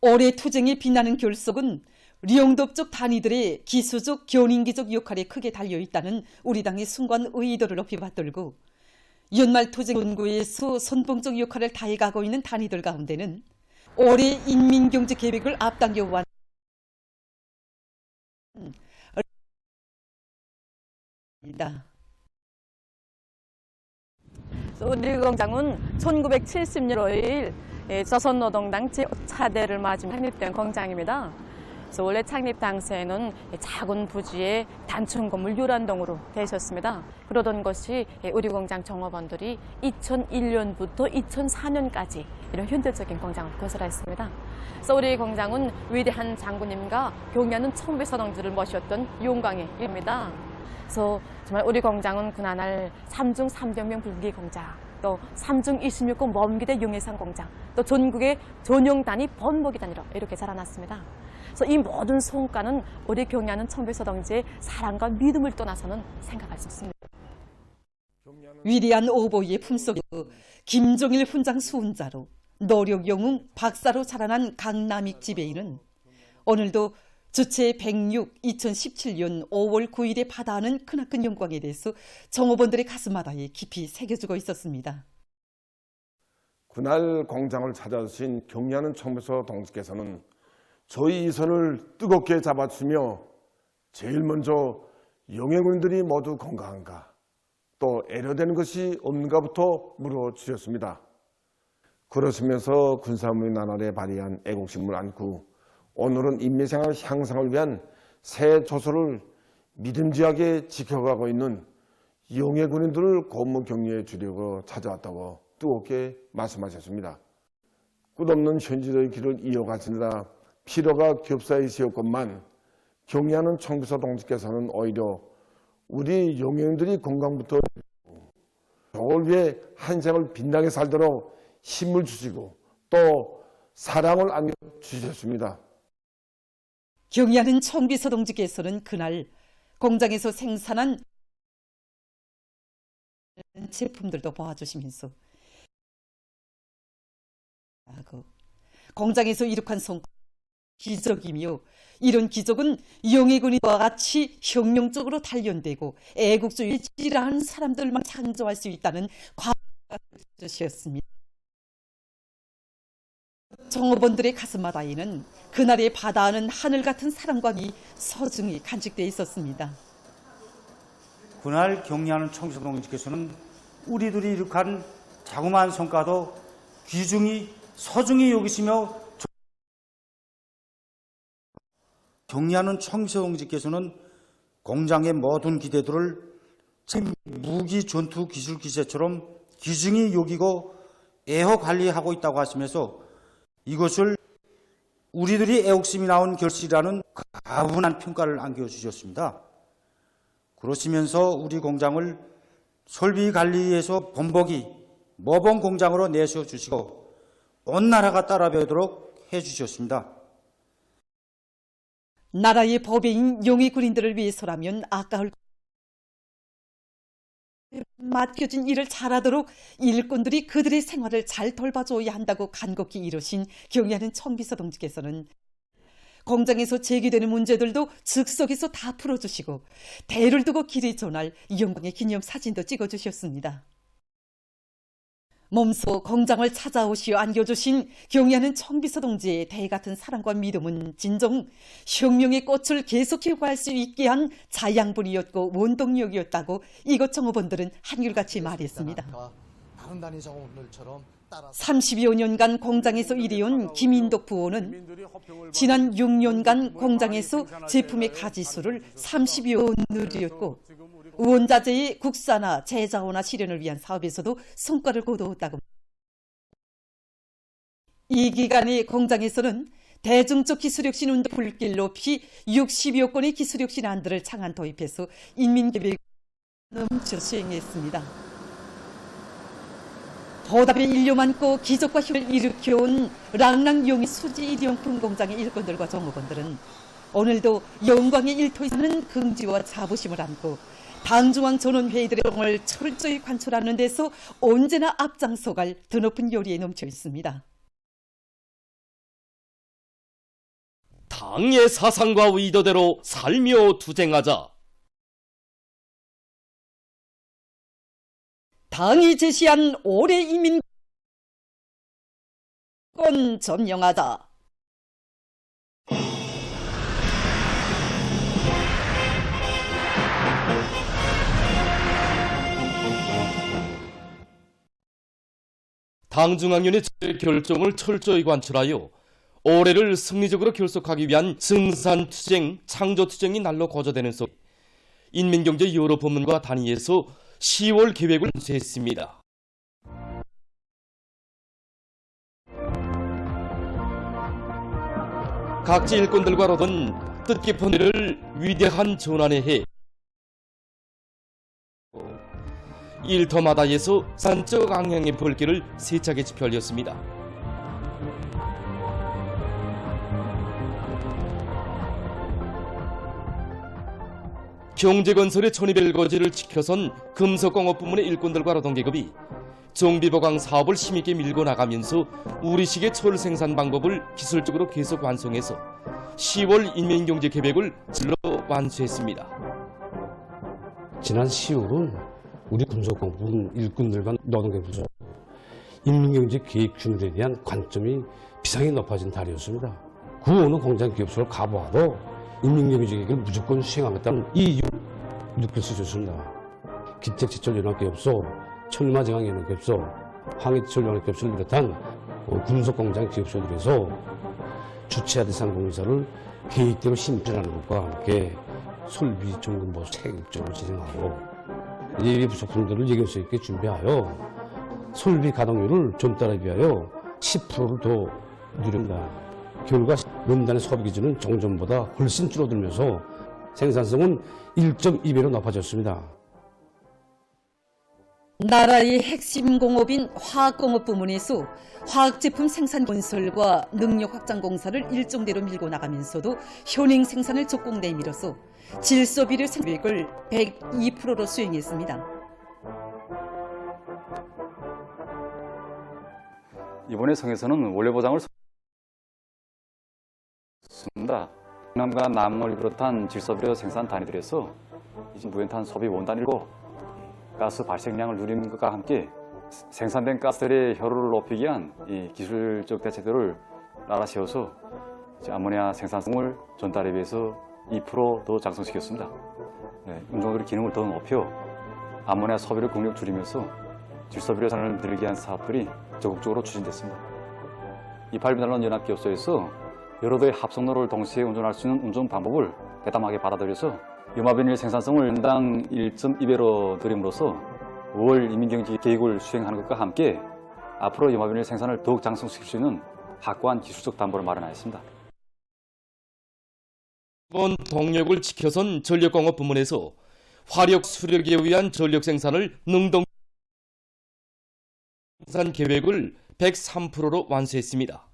올해 투쟁에 빛나는 결속은 령독적 단위들의 기수적, 견인기적 역할에 크게 달려있다는 우리 당의 순간 의도를 높이 받들고 연말 투쟁 본부에서 선봉적 역할을 다해가고 있는 단위들 가운데는 올해 인민경제 계획을 앞당겨 완 우리 공장은 1970년 5일 조선노동당 제5차대를 맞으며 창립된 공장입니다. 그래서 원래 창립 당시에는 작은 부지의 단층 건물 요란동으로 되어 있었습니다. 그러던 것이 우리 공장 종업원들이 2001년부터 2004년까지 이런 현대적인 공장을 건설했습니다. 그래서 우리 공장은 위대한 장군님과 경의하는 청배 선왕들을 모셨던 영광의 일입니다. 그래서 정말 우리 공장은 그날 3중 300명 불기 공장, 또 3중 26군 먼기대 용해상 공장, 또 전국의 전용단위 번복이 단위로 이렇게 자라났습니다. 그래서 이 모든 성과는 우리 경의하는 청배서 동지의 사랑과 믿음을 떠나서는 생각할 수 없습니다. 위대한 오보이의 품속에 김종일 훈장 수훈자로 노력 영웅 박사로 자라난 강남익 지배인은 오늘도 주체 106 2017년 5월 9일에 받아하는 크나큰 영광에 대해서 종업원들의 가슴마다에 깊이 새겨주고 있었습니다. 그날 공장을 찾아주신 경의하는 청배서 동지께서는 저희 이 손을 뜨겁게 잡아주며 제일 먼저 용해군들이 모두 건강한가, 또 애려되는 것이 없는가부터 물어주셨습니다. 그러시면서 군사무인 나날에 발휘한 애국심을 안고 오늘은 인민생활 향상을 위한 새 조서를 믿음직하게 지켜가고 있는 용해군인들을 고문 격려해 주려고 찾아왔다고 뜨겁게 말씀하셨습니다. 끝없는 현실의 길을 이어가시느라 피로가 겹사이시었건만 경의하는 청비서 동지께서는 오히려 우리 용해군들이 건강부터 저를 위해 한 생을 빛나게 살도록 힘을 주시고 또 사랑을 안겨주셨습니다. 경의하는 청비서 동지께서는 그날 공장에서 생산한 제품들도 봐주시면서 공장에서 이룩한 성과 기적이며 이런 기적은 용해군과 같이 혁명적으로 단련되고 애국주의에 찌라한 사람들만 창조할 수 있다는 과학이었습니다. 종업원들의 가슴마다에는 그날에 바다하는 하늘 같은 사랑과 미 서중이 간직되어 있었습니다. 그날 경의하는 청비서 동지께서는 우리들이 이룩한 자그마한 성과도 귀중히 서중히 여기시며 경의하는 청비서 동지께서는 공장의 모든 기대들을 무기 전투 기술 기세처럼 귀중히 여기고 애호 관리하고 있다고 하시면서 이것을 우리들이 애국심이 나온 결실이라는 가분한 평가를 안겨주셨습니다. 그러시면서 우리 공장을 설비 관리에서 본보기 모범 공장으로 내세워주시고 온 나라가 따라배우도록 해주셨습니다. 나라의 보배인 용해군인들을 위해서라면 아까울 맡겨진 일을 잘하도록 일꾼들이 그들의 생활을 잘 돌봐줘야 한다고 간곡히 이루신 경의하는 청비서 동지께서는 공장에서 제기되는 문제들도 즉석에서 다 풀어주시고 대를 두고 길이 전할 영광의 기념 사진도 찍어주셨습니다. 몸소 공장을 찾아오시어 안겨주신 경의하는 청비서 동지의 대같은 사랑과 믿음은 진정 혁명의 꽃을 계속 키워갈 수 있게 한 자양분이었고 원동력이었다고 이곳 종업원들은 한결같이 말했습니다. 30여 년간 공장에서 일해온 김인덕 부원은 지난 6년간 공장에서 제품의 가지수를 30여 늘렸고 원자재의 국산화, 재자원화 실현을 위한 사업에서도 성과를 거두었다고. 이 기간에 공장에서는 대중적 기술혁신 운동 불길 높이 60여 건의 기술혁신 안들을 창안 도입해서 인민계획을 넘쳐 수행했습니다. 보답의 인류 많고 기적과 혁을 일으켜온 랑랑용의 수지 일용품 공장의 일꾼들과 종업원들은 오늘도 영광의 일터에서는 긍지와 자부심을 안고 당중앙 전원회의들의 활동을 철저히 관철하는 데서 언제나 앞장서갈 드높은 요리에 넘쳐 있습니다. 당의 사상과 의도대로 살며 투쟁하자. 당이 제시한 올해 이민권 점령하자. 당중앙위원회 결정을 철저히 관철하여 올해를 승리적으로 결속하기 위한 승산투쟁, 창조투쟁이 날로 거저되는 속 인민경제 여러 부문과 단위에서 10월 계획을 완수했습니다. 각지 일꾼들과 얻은 뜻깊은 일을 위대한 전환에 해 일터마다에서 산적 ang향의 벌기를 세차게 지펴올렸습니다. 경제건설의 1200거지를 지켜선 금속공업 부문의 일꾼들과 노동계급이 정비보강 사업을 힘있게 밀고 나가면서 우리식의 철 생산 방법을 기술적으로 계속 완성해서 10월 인민경제 계획을 질러 완수했습니다. 지난 10월은 우리 금속공업 일꾼들과 노동계급으로 인민경제 계획 준비에 대한 관점이 비상이 높아진 달이었습니다. 그 어느 공장 기업소를 가보아도 인민경제 계획을 무조건 수행하겠다는 이유를 느낄 수 있었습니다. 기택제철연합기업소, 철마제강연합기업소, 황해철연합기업소를 비롯한 금속공장 기업소들에서 주체화 대상 공사를 계획대로 심필하는 것과 함께 설비 점검보수 체계적으로 진행하고 예비 부속품들을 예견성 있게 준비하여 설비 가동률을 전달하기 위하여 10%를 더 늘립니다. 결과 원단의 소비 기준은 종전보다 훨씬 줄어들면서 생산성은 1.2배로 높아졌습니다. 나라의 핵심 공업인 화학공업 부문에서 화학제품 생산 건설과 능력 확장 공사를 일정대로 밀고 나가면서도 현행 생산을 적공 내밀어서 질소비료 생산액을 102%로 수행했습니다. 이번에 성에서는 원료 보장을 했습니다. 경남과 남원을 비롯한 질소비료 생산 단위들에서 무연탄 소비 원단이고 가스 발생량을 누리는 것과 함께 생산된 가스들의 효율을 높이기 위한 이 기술적 대책들을 나라 세워서 아모니아 생산성을 전달에 비해서 2% 더 작성시켰습니다. 운송들의 기능을 더 높여 아모니아 소비를 극력 줄이면서 질소비료 생산을 늘리기 위한 사업들이 적극적으로 추진됐습니다. 28비단론 연합기업소에서 여러 대의 합성로를 동시에 운전할 수 있는 운전 방법을 대담하게 받아들여서 염화비닐 생산성을 연당 1.2배로 늘림으로써 5월 인민경제 계획을 수행하는 것과 함께 앞으로 염화비닐 생산을 더욱 장성시킬 수 있는 확고한 기술적 담보를 마련하였습니다. 이번 동력을 지켜선 전력공업 부문에서 화력 수력에 의한 전력 생산을 능동 생산 계획을 103%로 완수했습니다.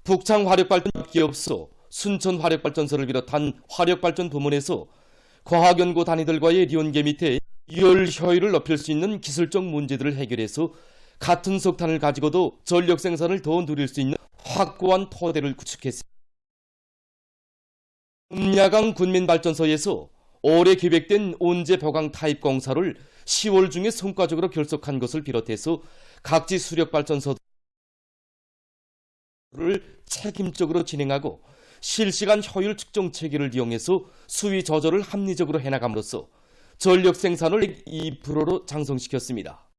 북창 화력발전 기업소, 순천 화력발전소를 비롯한 화력발전 부문에서 과학연구 단위들과의 리온계 밑에 열 효율을 높일 수 있는 기술적 문제들을 해결해서 같은 석탄을 가지고도 전력 생산을 더 누릴 수 있는 확고한 토대를 구축했습니다. 음야강 군민발전소에서 올해 계획된 온재 보강 타입 공사를 10월 중에 성과적으로 결속한 것을 비롯해서 각지 수력발전소를 책임적으로 진행하고 실시간 효율 측정 체계를 이용해서 수위 조절을 합리적으로 해나감으로써 전력 생산을 2%로 장성시켰습니다.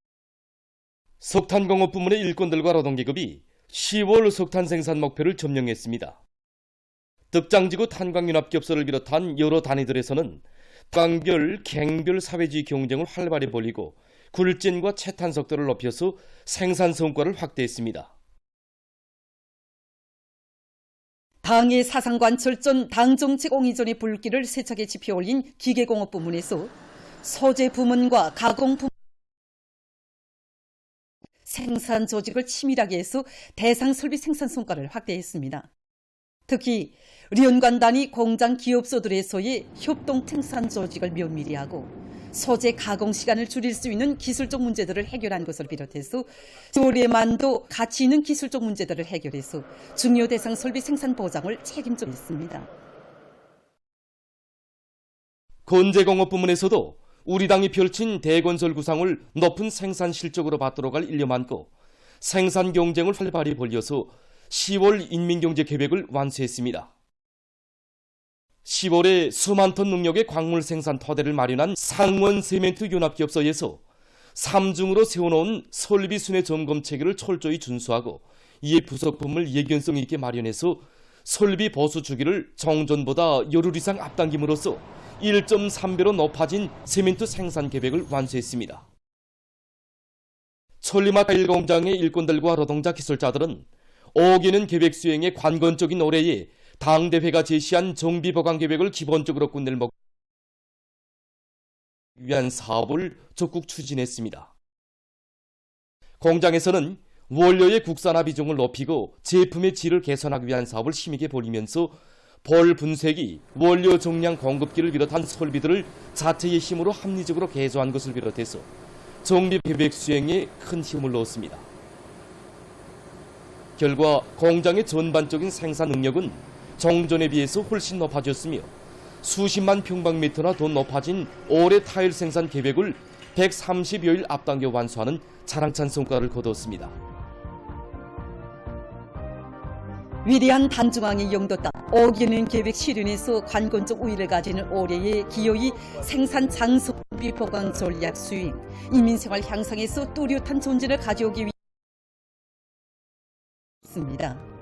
석탄공업 부문의 일꾼들과 노동계급이 10월 석탄 생산 목표를 점령했습니다. 덕장지구 탄광윤합기업소를 비롯한 여러 단위들에서는 단계별, 갱별 사회주의 경쟁을 활발히 벌이고 굴진과 채탄 속도를 높여서 생산 성과를 확대했습니다. 당의 사상관철전 당정책 옹이전의 불길을 세차게 지펴올린 기계공업 부문에서 소재 부문과 가공 부문 생산 조직을 치밀하게 해서 대상 설비 생산 성과를 확대했습니다. 특히 리온관 단위 공장 기업소들에서의 협동 생산 조직을 면밀히 하고 소재 가공 시간을 줄일 수 있는 기술적 문제들을 해결한 것을 비롯해서 올해만도 가치 있는 기술적 문제들을 해결해서 중요 대상 설비 생산 보장을 책임져 있습니다. 건재공업 부문에서도 우리 당이 펼친 대건설 구상을 높은 생산 실적으로 받들어 갈 일념 안고 생산 경쟁을 활발히 벌여서 10월 인민경제계획을 완수했습니다. 10월에 수만 톤 능력의 광물 생산 토대를 마련한 상원 세멘트 연합기업소에서 3중으로 세워놓은 설비 순회 점검 체계를 철저히 준수하고 이에 부속품을 예견성 있게 마련해서 설비 보수 주기를 정전보다 열흘 이상 앞당김으로써 1.3배로 높아진 세멘트 생산 계획을 완수했습니다. 천리마타 1공장의 일꾼들과 노동자 기술자들은 5개년 계획 수행의 관건적인 올해에 당대회가 제시한 정비 보강 계획을 기본적으로 끝낼 목표를 위한 사업을 적극 추진했습니다. 공장에서는 원료의 국산화 비중을 높이고 제품의 질을 개선하기 위한 사업을 힘있게 벌이면서 볼 분쇄기, 원료 정량 공급기를 비롯한 설비들을 자체의 힘으로 합리적으로 개조한 것을 비롯해서 정비 계획 수행에 큰 힘을 넣었습니다. 결과 공장의 전반적인 생산 능력은 정전에 비해서 훨씬 높아졌으며 수십만 평방미터나 더 높아진 올해 타일 생산 계획을 130여일 앞당겨 완수하는 자랑찬 성과를 거뒀습니다. 위대한 단중앙의 영도다 5개년 계획 실현에서 관건적 우위를 가지는 올해의 기여의 생산 장소비 보강 전략 수행, 인민생활 향상에서 뚜렷한 존재를 가져오기 위해 있습니다.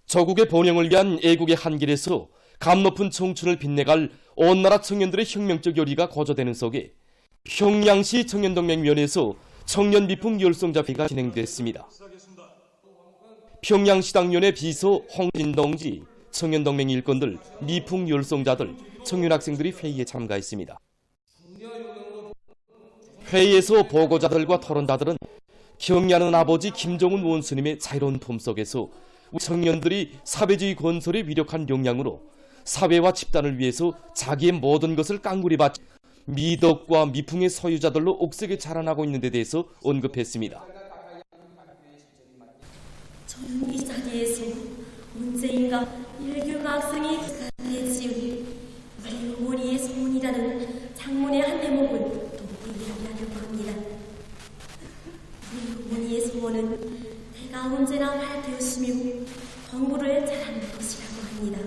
조국의 번영을 위한 애국의 한길에서 감 높은 청춘을 빛내갈 온 나라 청년들의 혁명적 열의가 고조되는 속에 평양시 청년동맹위원회에서 청년 미풍 열성자회가 진행됐습니다. 평양시당위원회 비서 홍진동지, 청년동맹 일꾼들, 미풍 열성자들, 청년학생들이 회의에 참가했습니다. 회의에서 보고자들과 토론자들은 경의하는 아버지 김정은 원수님의 자유로운 품 속에서 청년들이 사회주의 건설의 위력한 역량으로 사회와 집단을 위해서 자기의 모든 것을 깡그리 바친 미덕과 미풍의 소유자들로 옥색에 자라나고 있는 데 대해서 언급했습니다. 저는 이 자리에서 언제인가 일교가 학생이 대지우 우리 어머니의 소원이라는 장문의 한 대목을 또 이야기하려고 합니다. 우리 어머니의 소원은 내가 언제나 밝되었으며 공부를 잘하는 것이라고 합니다.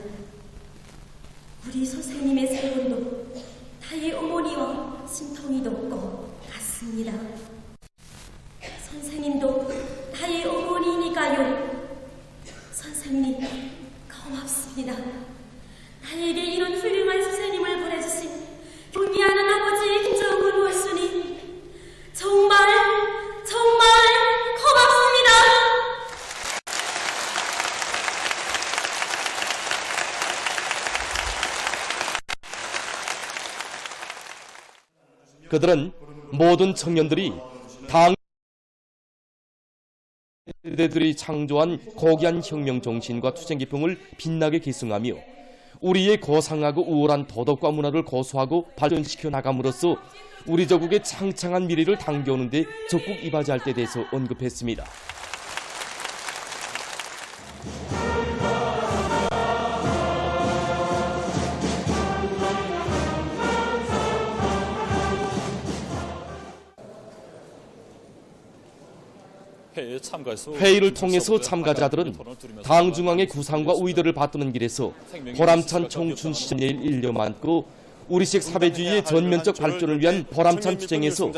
우리 선생님의 소원도 타의 어머니와 신통이 높고 같습니다. 선생님도 타의 어머니니까요. 선생님 고맙습니다. 나에게 이런 훌륭한 선생님을 보내주신 존귀하는 아버지 김정은 원수님 정말 고맙습니다. 그들은 모든 청년들이 당대들이 창조한 고귀한 혁명 정신과 투쟁 기풍을 빛나게 계승하며 우리의 고상하고 우월한 도덕과 문화를 고수하고 발전시켜 나감으로써 우리 조국의 창창한 미래를 당겨오는 데 적극 이바지할 때 대해서 언급했습니다. 회의를 통해서 참가자들은 당 중앙의 구상과 의도를 받드는 길에서 보람찬 청춘 시절의 일념 안고 우리식 사회주의의 전면적 발전을 위한 보람찬 투쟁에서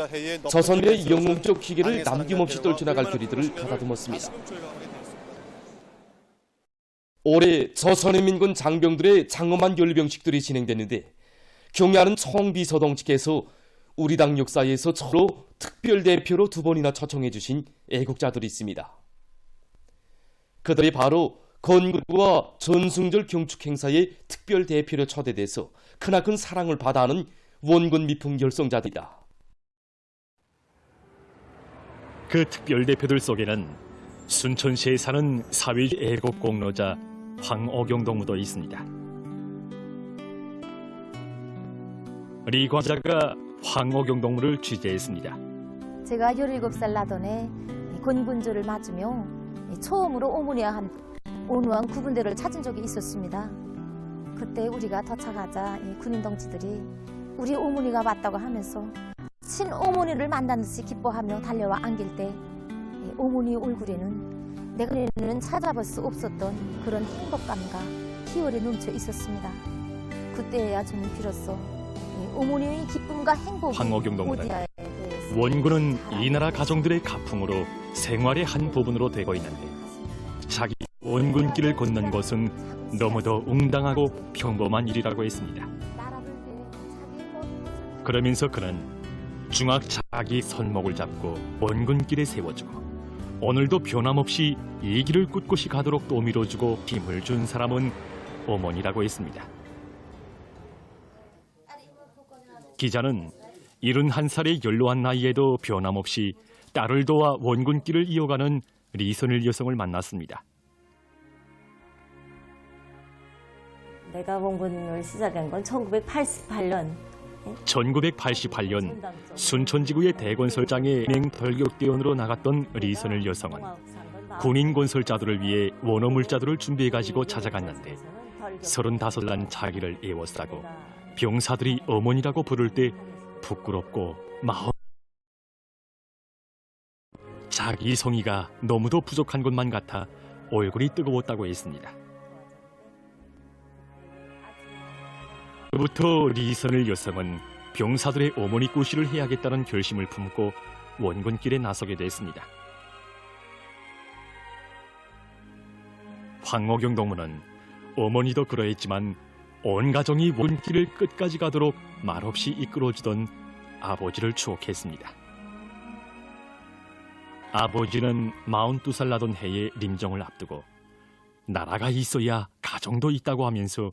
조선의 영웅적 기계를 남김없이 떨쳐나갈 결의들을 가다듬었습니다. 올해 조선의 민군 장병들의 장엄한 열병식들이 진행됐는데 경의하는 총비서동지께서 우리 당 역사에서 처로 특별대표로 2번이나 초청해 주신 애국자들이 있습니다. 그들이 바로 건국과 전승절 경축행사의 특별대표로 초대돼서 크나큰 사랑을 받아하는 원군 미풍 열성자들이다. 그 특별대표들 속에는 순천시에 사는 사회주의 애국공로자 황오경 동무도 있습니다. 리 과자가 황옥영 동무를 취재했습니다. 제가 17살 나던 해 권군주를 맞으며 처음으로 어머니와 함께 온후한 구분대를 찾은 적이 있었습니다. 그때 우리가 도착하자 군인 동지들이 우리 어머니가 왔다고 하면서 친어머니를 만난 듯이 기뻐하며 달려와 안길 때 어머니 얼굴에는 내가 찾아볼 수 없었던 그런 행복감과 희열이 넘쳐 있었습니다. 그때야 저는 비로소 어머니의 기쁨과 행복이 황옥영 동무는 어디야에 대해서 원군은 이 나라 가정들의 가풍으로 생활의 한 부분으로 되고 있는데 자기 원군길을 걷는 것은 너무도 웅당하고 평범한 일이라고 했습니다. 그러면서 그는 중학 자기 손목을 잡고 원군길에 세워주고 오늘도 변함없이 이 길을 꿋꿋이 가도록 또 밀어주고 힘을 준 사람은 어머니라고 했습니다. 기자는 71살의 연로한 나이에도 변함없이 딸을 도와 원군길을 이어가는 리선을 여성을 만났습니다. 내가 원군을 시작한 건 1988년. 1988년 순천지구의 대건설장에 맹돌격대원으로 나갔던 리선을 여성은 군인 건설자들을 위해 원어물자들을 준비해가지고 찾아갔는데 35난 자기를 애워싸고 병사들이 어머니라고 부를 때 부끄럽고 마음 자기 성의가 너무도 부족한 것만 같아 얼굴이 뜨거웠다고 했습니다. 그부터 리선을 여성은 병사들의 어머니 꾸시를 해야겠다는 결심을 품고 원군길에 나서게 됐습니다. 황옥영 동무는 어머니도 그러했지만 온 가정이 원길을 끝까지 가도록 말없이 이끌어주던 아버지를 추억했습니다. 아버지는 42살 나던 해에臨정을 앞두고 나라가 있어야 가정도 있다고 하면서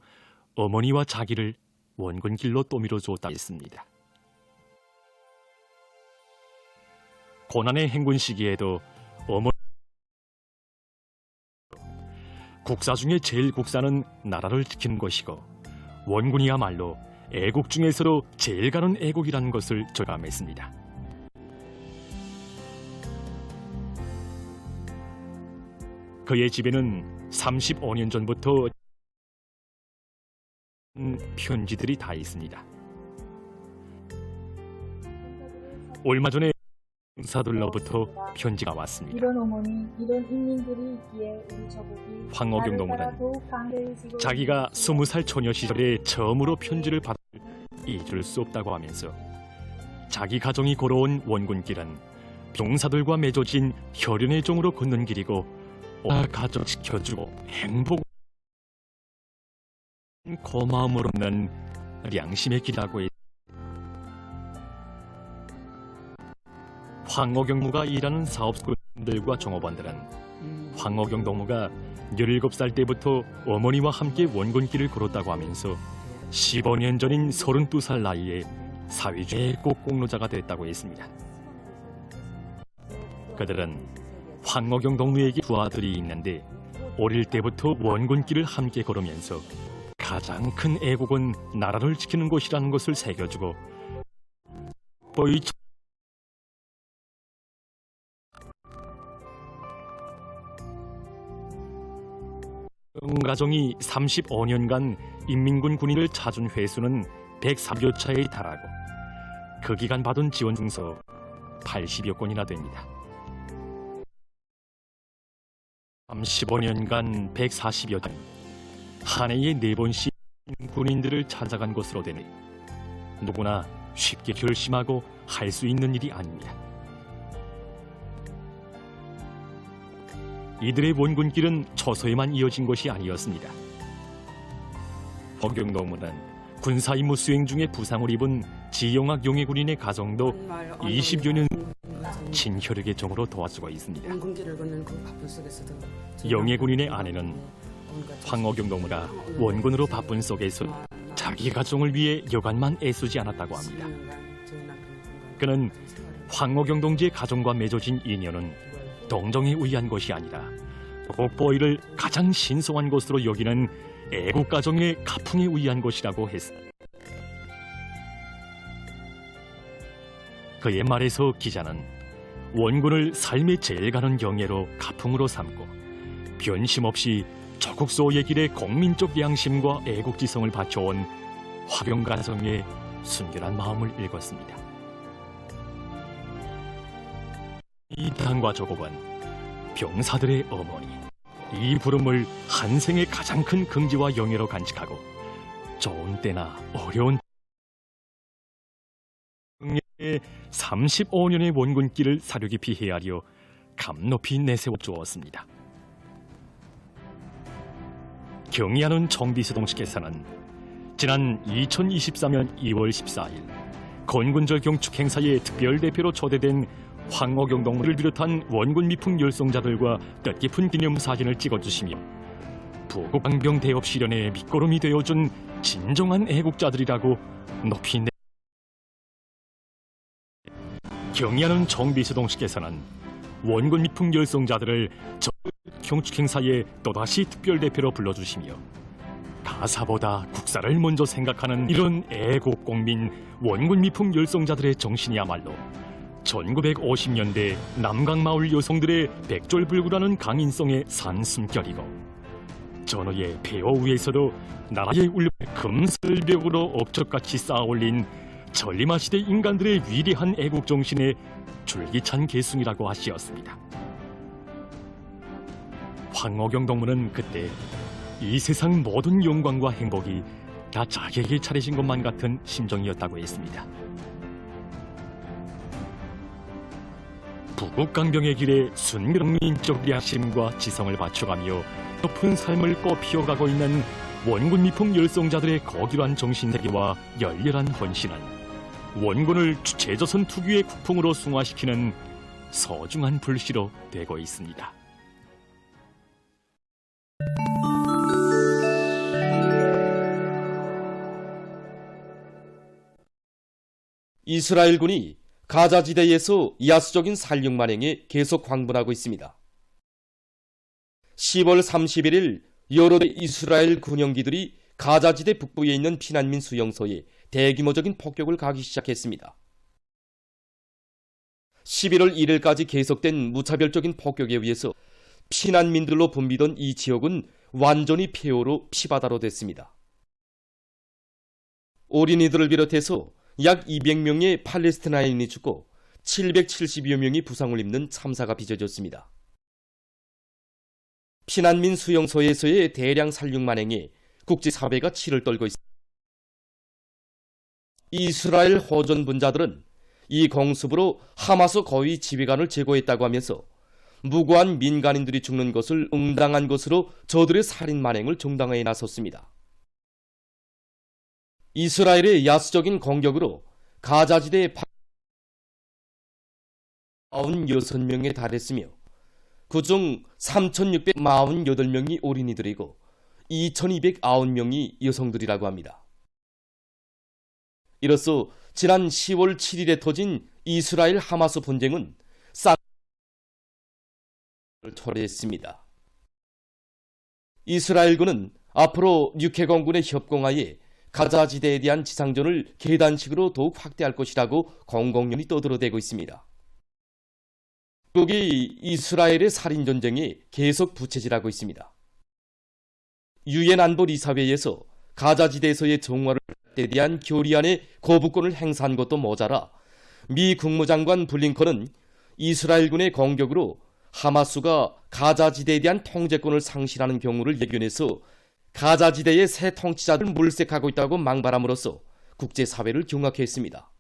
어머니와 자기를 원군길로 또 밀어주었다 했습니다. 고난의 행군 시기에도 어머니 국사 중에 제일 국사는 나라를 지키는 것이고 원군이야말로 애국 중에서도 제일 가는 애국이라는 것을 절감했습니다. 그의 집에는 35년 전부터 편지들이 다 있습니다. 얼마 전에 병사들로부터 편지가 왔습니다. 이런 어머니, 이런 인민들이 있기에 우리 저국이 황옥영 동무는 자기가 20살 처녀 시절에 처음으로 편지를 받아 잊을 수 없다고 하면서 자기 가정이 걸어온 원군길은 병사들과 맺어진 혈연의 종으로 걷는 길이고 가정 지켜주고 행복 고마움으로 없는 양심의 길이라고 했습니다. 황옥영 동무가 일하는 사업들과 종업원들은 황옥영 동무가 17살 때부터 어머니와 함께 원군길을 걸었다고 하면서 15년 전인 32살 나이에 사회주의 꼭공로자가 됐다고 했습니다. 그들은 황옥영 동무에게 두 아들이 있는데 어릴 때부터 원군길을 함께 걸으면서 가장 큰 애국은 나라를 지키는 것이라는 것을 새겨주고 가정이 35년간 인민군 군인을 찾은 회수는 103여 차에 달하고 그 기간 받은 지원 증서 80여 건이나 됩니다. 35년간 140여 건, 한 해에 4번씩 군인들을 찾아간 것으로 되니 누구나 쉽게 결심하고 할 수 있는 일이 아닙니다. 이들의 원군길은 처소에만 이어진 것이 아니었습니다. 황옥영 동무는 군사임무 수행 중에 부상을 입은 지영학 용해군인의 가정도 20여 년 친혈육의 정으로 도와주고 있습니다. 용해군인의 아내는 황옥영 동무가 원군으로 바쁜 속에서 자기 가정을 위해 여간만 애쓰지 않았다고 합니다. 그는 황옥영 동지의 가정과 맺어진 인연은 동정에 의한 것이 아니라 국보위를 가장 신성한 것으로 여기는 애국가정의 가풍에 의한 것이라고 했습니다. 그의 말에서 기자는 원군을 삶의 제일 가는 경애로 가풍으로 삼고 변심없이 조국소의 길에 국민적 양심과 애국지성을 바쳐온 화경 가정의 순결한 마음을 읽었습니다. 이 땅과 조국은 병사들의 어머니, 이 부름을 한 생의 가장 큰 긍지와 영예로 간직하고 좋은 때나 어려운 의 35년의 원군길을 사려 깊이 헤아려 감높이 내세워 주었습니다. 경의하는 정비서동식께서는 지난 2024년 2월 14일 건군절 경축 행사에 특별대표로 초대된 황어경 동무를 비롯한 원군 미풍 열성자들과 뜻깊은 기념사진을 찍어주시며 부국방병 대업 실현에 밑거름이 되어준 진정한 애국자들이라고 높이 경의하는 정비서동식께서는 원군 미풍 열성자들을 경축 행사에 또다시 특별대표로 불러주시며 가사보다 국사를 먼저 생각하는 이런 애국공민 원군 미풍 열성자들의 정신이야말로 1950년대 남강마을 여성들의 백졸불구라는 강인성의 산숨결이고 전후의 폐허 위에서도 나라의 울림을 금슬벽으로 억척같이 쌓아올린 전리마시대 인간들의 위대한 애국정신의 줄기찬 계승이라고 하시었습니다. 황어경 동무는 그때 이 세상 모든 영광과 행복이 다 자기에게 차려진 것만 같은 심정이었다고 했습니다. 부국강병의 길에 순민적 야심과 지성을 바쳐가며 높은 삶을 꽃피워가고 있는 원군 미풍 열성자들의 거기란 정신세계와 열렬한 헌신은 원군을 최조선 특유의 국풍으로 승화시키는 소중한 불씨로 되고 있습니다. 이스라엘군이 가자지대에서 야수적인 살육 만행에 계속 광분하고 있습니다. 10월 31일 여러 이스라엘 군용기들이 가자지대 북부에 있는 피난민 수용소에 대규모적인 폭격을 가하기 시작했습니다. 11월 1일까지 계속된 무차별적인 폭격에 의해서 피난민들로 붐비던 이 지역은 완전히 폐허로 피바다로 됐습니다. 어린이들을 비롯해서 약 200명의 팔레스티나인이 죽고 770여 명이 부상을 입는 참사가 빚어졌습니다. 피난민 수용소에서의 대량 살육 만행에 국제사회가 치를 떨고 있습니다. 이스라엘 호전 분자들은 이 공습으로 하마스 고위 지휘관을 제거했다고 하면서 무고한 민간인들이 죽는 것을 응당한 것으로 저들의 살인 만행을 정당화해 나섰습니다. 이스라엘의 야수적인 공격으로 가자지대에 96명에 달했으며 그중 3,648명이 어린이들이고 2,209명이 여성들이라고 합니다. 이로써 지난 10월 7일에 터진 이스라엘 하마스 분쟁은 쌍을 초래했습니다. 이스라엘군은 앞으로 육해공군의 협공하에 가자지대에 대한 지상전을 계단식으로 더욱 확대할 것이라고 공공연히 떠들어대고 있습니다. 미국이 이스라엘의 살인전쟁에 계속 부채질하고 있습니다. 유엔 안보리사회에서 가자지대에서의 정화를 에 대한 결의안의 거부권을 행사한 것도 모자라 미 국무장관 블링컨은 이스라엘군의 공격으로 하마스가 가자지대에 대한 통제권을 상실하는 경우를 예견해서 가자지대의 새 통치자들을 물색하고 있다고 망발함으로써 국제사회를 경악했습니다.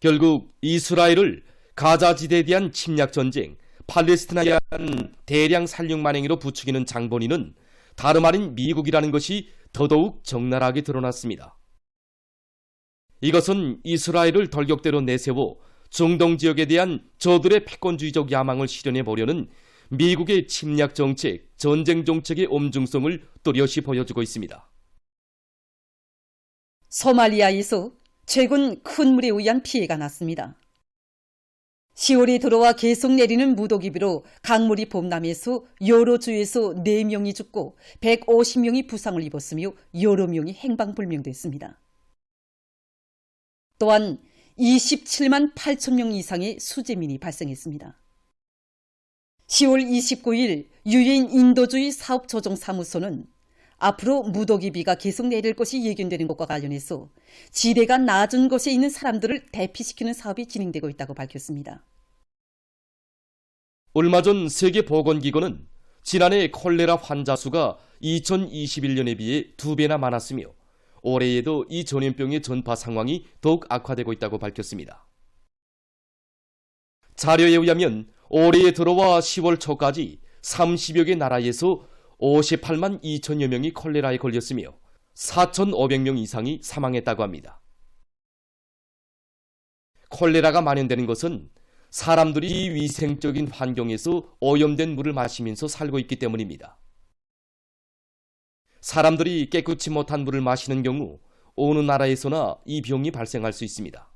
결국 이스라엘을 가자지대에 대한 침략전쟁, 팔레스티나에 대한 대량 살육 만행으로 부추기는 장본인은 다름 아닌 미국이라는 것이 더더욱 적나라하게 드러났습니다. 이것은 이스라엘을 돌격대로 내세워 중동 지역에 대한 저들의 패권주의적 야망을 실현해 보려는 미국의 침략 정책, 전쟁 정책의 엄중성을 또렷이 보여주고 있습니다. 소말리아에서 최근 큰 물에 의한 피해가 났습니다. 10월이 들어와 계속 내리는 무더기비로 강물이 범람해서 여러 주에서 4명이 죽고 150명이 부상을 입었으며 여러 명이 행방불명됐습니다. 또한 27만 8천 명 이상의 수재민이 발생했습니다. 10월 29일 유엔 인도주의 사업조정사무소는 앞으로 무더기비가 계속 내릴 것이 예견되는 것과 관련해서 지대가 낮은 곳에 있는 사람들을 대피시키는 사업이 진행되고 있다고 밝혔습니다. 얼마 전 세계보건기구는 지난해 콜레라 환자 수가 2021년에 비해 2배나 많았으며 올해에도 이 전염병의 전파 상황이 더욱 악화되고 있다고 밝혔습니다. 자료에 의하면 올해에 들어와 10월 초까지 30여 개 나라에서 58만 2천여 명이 콜레라에 걸렸으며 4,500명 이상이 사망했다고 합니다. 콜레라가 만연되는 것은 사람들이 위생적인 환경에서 오염된 물을 마시면서 살고 있기 때문입니다. 사람들이 깨끗이 못한 물을 마시는 경우 어느 나라에서나 이 병이 발생할 수 있습니다.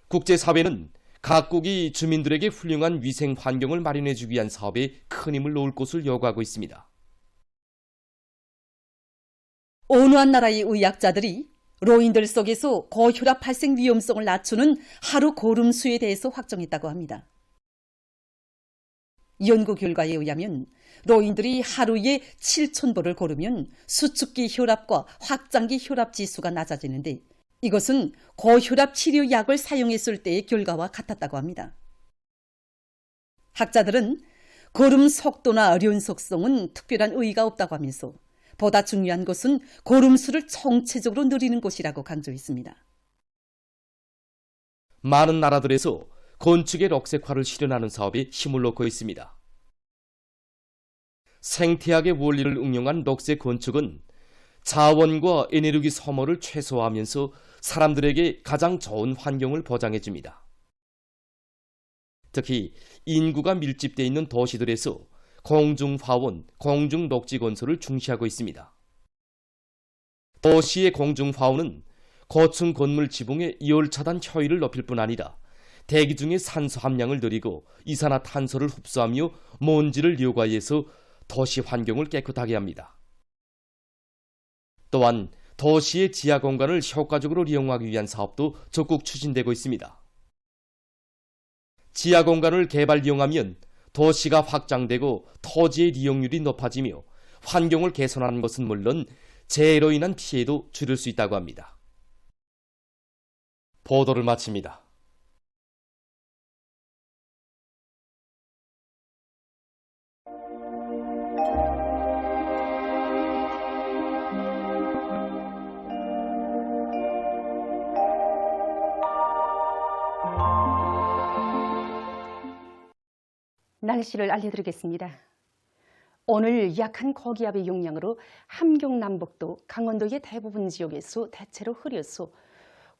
국제사회는 각국이 주민들에게 훌륭한 위생 환경을 마련해주기 위한 사업에 큰 힘을 놓을 것을 요구하고 있습니다. 어느 한 나라의 의학자들이 노인들 속에서 고혈압 발생 위험성을 낮추는 하루 걸음수에 대해서 확정했다고 합니다. 연구 결과에 의하면 노인들이 하루에 7,000보를 걸으면 수축기 혈압과 확장기 혈압 지수가 낮아지는데 이것은 고혈압 치료약을 사용했을 때의 결과와 같았다고 합니다. 학자들은 걸음 속도나 연속성은 특별한 의의가 없다고 하면서 보다 중요한 것은 걸음수를 총체적으로 늘리는 것이라고 강조했습니다. 많은 나라들에서 건축의 럭색화를 실현하는 사업에 힘을 놓고 있습니다. 생태학의 원리를 응용한 녹색 건축은 자원과 에너지 소모를 최소화하면서 사람들에게 가장 좋은 환경을 보장해 줍니다. 특히 인구가 밀집되어 있는 도시들에서 공중화원, 공중녹지 건설을 중시하고 있습니다. 도시의 공중화원은 고층 건물 지붕의 열차단 효율을 높일 뿐 아니라 대기 중의 산소 함량을 늘리고 이산화탄소를 흡수하며 먼지를 요과해서 도시 환경을 깨끗하게 합니다. 또한 도시의 지하 공간을 효과적으로 이용하기 위한 사업도 적극 추진되고 있습니다. 지하 공간을 개발 이용하면 도시가 확장되고 토지의 이용률이 높아지며 환경을 개선하는 것은 물론 재해로 인한 피해도 줄일 수 있다고 합니다. 보도를 마칩니다. 날씨를 알려드리겠습니다. 오늘 약한 고기압의 영향으로 함경 남북도, 강원도의 대부분 지역에서 대체로 흐려서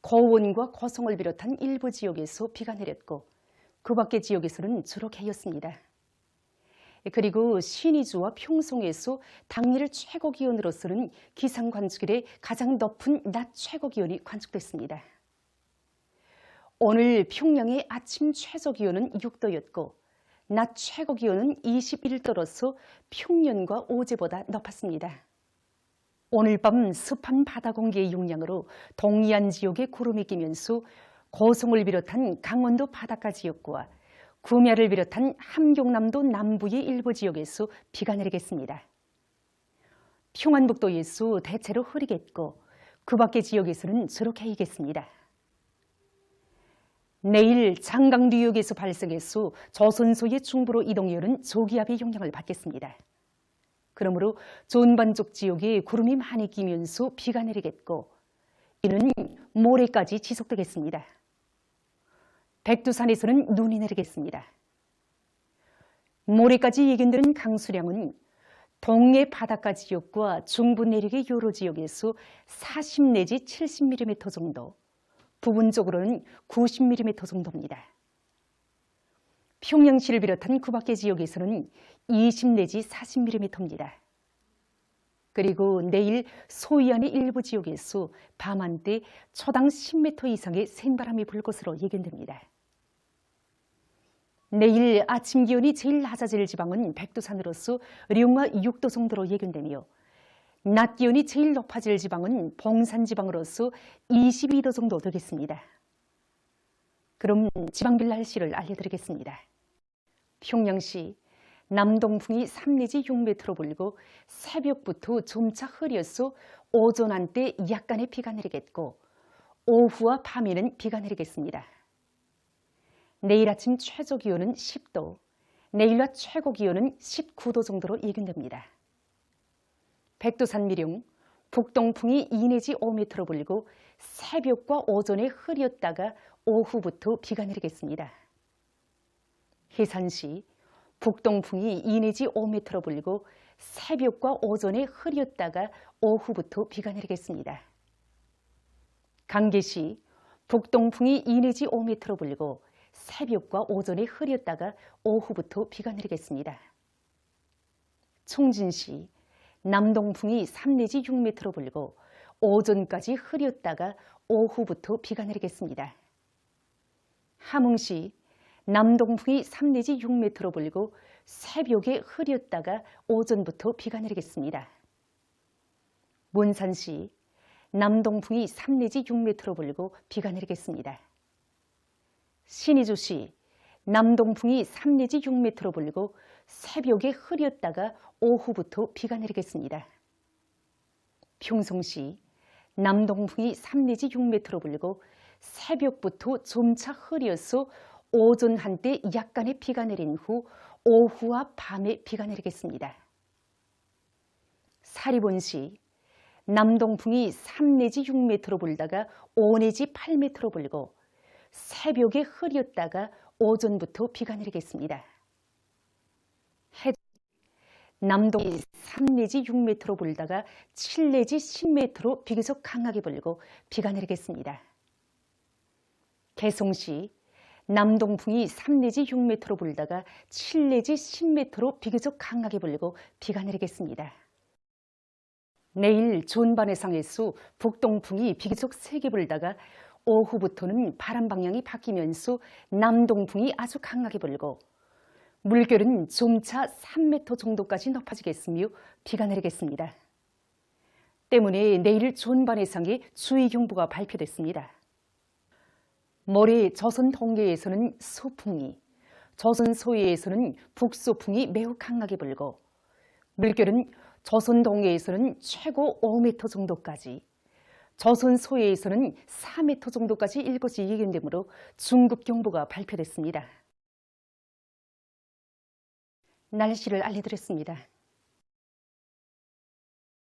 고원과 고성을 비롯한 일부 지역에서 비가 내렸고 그 밖의 지역에서는 주로 개였습니다. 그리고 신의주와 평송에서 당일 최고 기온으로서는 기상 관측일에 가장 높은 낮 최고 기온이 관측됐습니다. 오늘 평양의 아침 최저 기온은 6도였고 낮 최고 기온은 21도로서 평년과 어제보다 높았습니다. 오늘 밤 습한 바다 공기의 영향으로 동해안 지역에 구름이 끼면서 고성을 비롯한 강원도 바닷가 지역과 구미를 비롯한 함경남도 남부의 일부 지역에서 비가 내리겠습니다. 평안북도에서 대체로 흐리겠고 그 밖의 지역에서는 주로 개이겠습니다. 내일 장강 뉴욕에서 발생해서 조선소의 중부로 이동해오는 저기압의 영향을 받겠습니다. 그러므로 전반적 지역에 구름이 많이 끼면서 비가 내리겠고 이는 모레까지 지속되겠습니다. 백두산에서는 눈이 내리겠습니다. 모레까지 예견되는 강수량은 동해 바닷가 지역과 중부 내륙의 여러 지역에서 40 내지 70mm 정도, 부분적으로는 90mm 정도입니다. 평양시를 비롯한 그 밖의 지역에서는 20 내지 40mm입니다. 그리고 내일 소이안의 일부 지역에서 밤한때 초당 10m 이상의 센바람이 불 것으로 예견됩니다. 내일 아침 기온이 제일 낮아질 지방은 백두산으로서 령화 6도 정도로 예견되며 낮 기온이 제일 높아질 지방은 봉산 지방으로서 22도 정도 되겠습니다. 그럼 지방별 날씨를 알려드리겠습니다. 평양시 남동풍이 3 내지 6m 불고 새벽부터 점차 흐려서 오전 한때 약간의 비가 내리겠고 오후와 밤에는 비가 내리겠습니다. 내일 아침 최저 기온은 10도, 내일 낮 최고 기온은 19도 정도로 예견됩니다. 백두산 미령, 북동풍이 2 내지 5m 불고 새벽과 오전에 흐렸다가 오후부터 비가 내리겠습니다. 해산시, 북동풍이 2 내지 5m 불고 새벽과 오전에 흐렸다가 오후부터 비가 내리겠습니다. 강계시, 북동풍이 2 내지 5m 불고 새벽과 오전에 흐렸다가 오후부터 비가 내리겠습니다. 총진시, 남동풍이 3 내지 6m 불고 오전까지 흐렸다가 오후부터 비가 내리겠습니다. 함흥시, 남동풍이 3 내지 6m 불고 새벽에 흐렸다가 오전부터 비가 내리겠습니다. 몬산시, 남동풍이 3 내지 6m 불고 비가 내리겠습니다. 신의주시, 남동풍이 3 내지 6m 불고 새벽에 흐렸다가 오후부터 비가 내리겠습니다. 평송시, 남동풍이 3 내지 6m 불고 새벽부터 점차 흐려서 오전 한때 약간의 비가 내린 후 오후와 밤에 비가 내리겠습니다. 사리본시, 남동풍이 3 내지 6m 불다가 5 내지 8m 불고 새벽에 흐렸다가 오전부터 비가 내리겠습니다. 남동이 3 내지 6m 불다가 7 내지 10m로 비교적 강하게 불고 비가 내리겠습니다. 개송시, 남동풍이 3 내지 6m 불다가 7 내지 10m로 비교적 강하게 불고 비가 내리겠습니다. 내일 존반해상에서 북동풍이 비교적 세게 불다가 오후부터는 바람 방향이 바뀌면서 남동풍이 아주 강하게 불고 물결은 점차 3m 정도까지 높아지겠으며 비가 내리겠습니다. 때문에 내일 존반해상에 주의경보가 발표됐습니다. 모레 조선 동해에서는 소풍이, 조선 서해에서는 북소풍이 매우 강하게 불고 물결은 조선 동해에서는 최고 5m 정도까지, 조선 서해에서는 4m 정도까지 일 것이 예견되므로 중급경보가 발표됐습니다. 날씨를 알려드렸습니다.